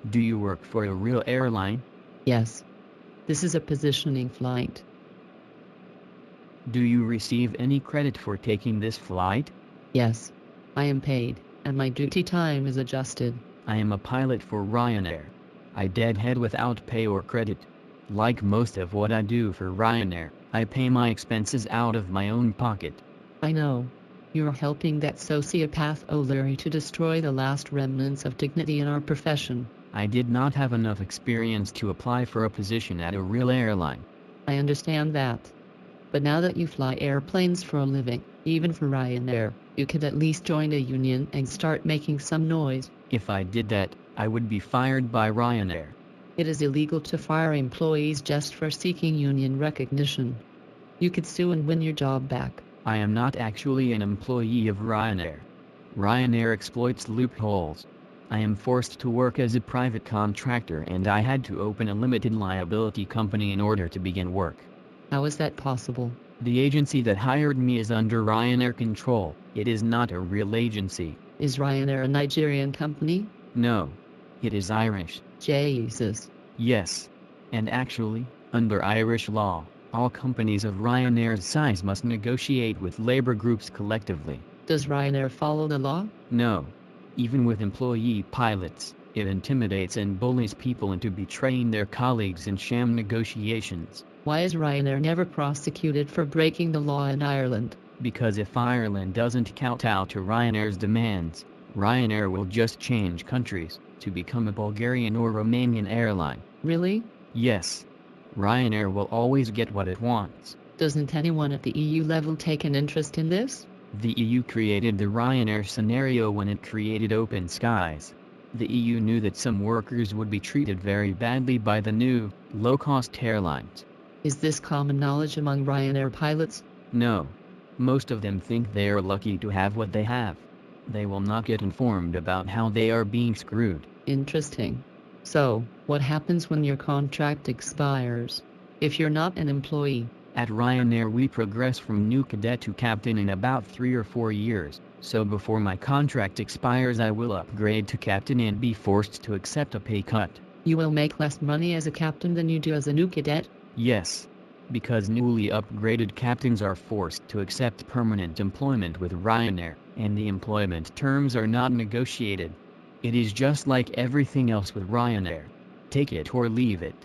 Do you work for a real airline? Yes. This is a positioning flight. Do you receive any credit for taking this flight? Yes. I am paid, and my duty time is adjusted. I am a pilot for Ryanair. I deadhead without pay or credit. Like most of what I do for Ryanair, I pay my expenses out of my own pocket. I know. You're helping that sociopath O'Leary to destroy the last remnants of dignity in our profession. I did not have enough experience to apply for a position at a real airline. I understand that. But now that you fly airplanes for a living, even for Ryanair, you could at least join a union and start making some noise. If I did that, I would be fired by Ryanair. It is illegal to fire employees just for seeking union recognition. You could sue and win your job back. I am not actually an employee of Ryanair. Ryanair exploits loopholes. I am forced to work as a private contractor and I had to open a limited liability company in order to begin work. How is that possible? The agency that hired me is under Ryanair control. It is not a real agency. Is Ryanair a Nigerian company? No. It is Irish. Jesus. Yes. And actually, under Irish law, all companies of Ryanair's size must negotiate with labor groups collectively. Does Ryanair follow the law? No. Even with employee pilots, it intimidates and bullies people into betraying their colleagues in sham negotiations. Why is Ryanair never prosecuted for breaking the law in Ireland? Because if Ireland doesn't kowtow to Ryanair's demands, Ryanair will just change countries to become a Bulgarian or Romanian airline. Really? Yes. Ryanair will always get what it wants. Doesn't anyone at the EU level take an interest in this? The EU created the Ryanair scenario when it created Open Skies. The EU knew that some workers would be treated very badly by the new, low-cost airlines. Is this common knowledge among Ryanair pilots? No. Most of them think they are lucky to have what they have. They will not get informed about how they are being screwed. Interesting. So, what happens when your contract expires? If you're not an employee? At Ryanair we progress from new cadet to captain in about 3 or 4 years, so before my contract expires I will upgrade to captain and be forced to accept a pay cut. You will make less money as a captain than you do as a new cadet? Yes. Because newly upgraded captains are forced to accept permanent employment with Ryanair, and the employment terms are not negotiated. It is just like everything else with Ryanair. Take it or leave it.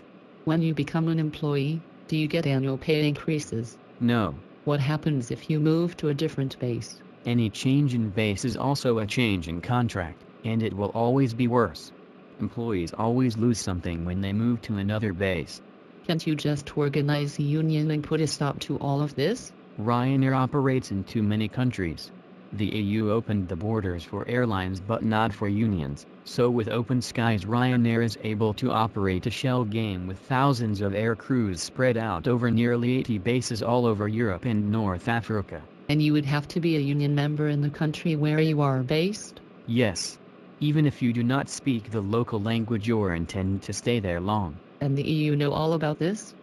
When you become an employee, do you get annual pay increases? No. What happens if you move to a different base? Any change in base is also a change in contract, and it will always be worse. Employees always lose something when they move to another base. Can't you just organize a union and put a stop to all of this? Ryanair operates in too many countries. The EU opened the borders for airlines but not for unions, so with Open Skies Ryanair is able to operate a shell game with thousands of air crews spread out over nearly 80 bases all over Europe and North Africa. And you would have to be a union member in the country where you are based? Yes. Even if you do not speak the local language or intend to stay there long. And the EU know all about this?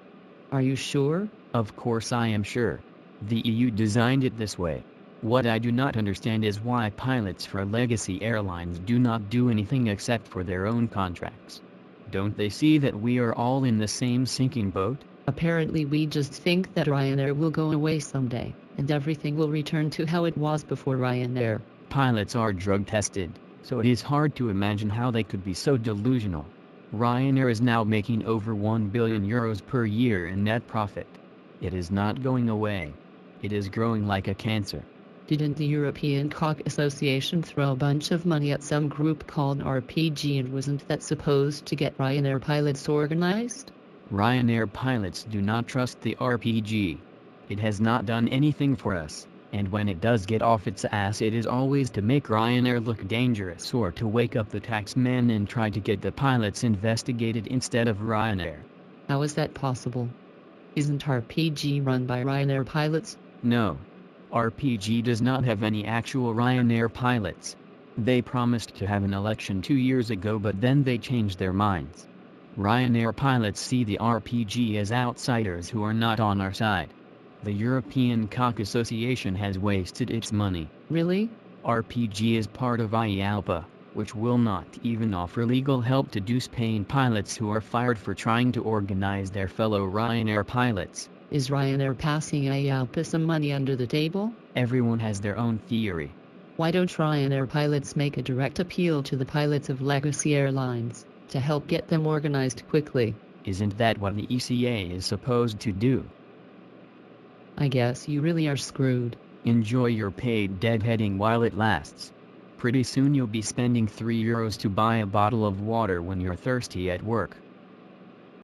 Are you sure? Of course I am sure. The EU designed it this way. What I do not understand is why pilots for legacy airlines do not do anything except for their own contracts. Don't they see that we are all in the same sinking boat? Apparently we just think that Ryanair will go away someday, and everything will return to how it was before Ryanair. Pilots are drug tested, so it is hard to imagine how they could be so delusional. Ryanair is now making over €1 billion per year in net profit. It is not going away. It is growing like a cancer. Didn't the European Cock Association throw a bunch of money at some group called RPG, and wasn't that supposed to get Ryanair pilots organized? Ryanair pilots do not trust the RPG. It has not done anything for us, and when it does get off its ass it is always to make Ryanair look dangerous or to wake up the taxman and try to get the pilots investigated instead of Ryanair. How is that possible? Isn't RPG run by Ryanair pilots? No. RPG does not have any actual Ryanair pilots. They promised to have an election 2 years ago but then they changed their minds. Ryanair pilots see the RPG as outsiders who are not on our side. The European Cock Association has wasted its money. Really? RPG is part of IALPA. which will not even offer legal help to paying pilots who are fired for trying to organize their fellow Ryanair pilots. Is Ryanair passing out some money under the table? Everyone has their own theory. Why don't Ryanair pilots make a direct appeal to the pilots of legacy airlines to help get them organized quickly? Isn't that what the ECA is supposed to do? I guess you really are screwed. Enjoy your paid deadheading while it lasts. Pretty soon you'll be spending €3 to buy a bottle of water when you're thirsty at work.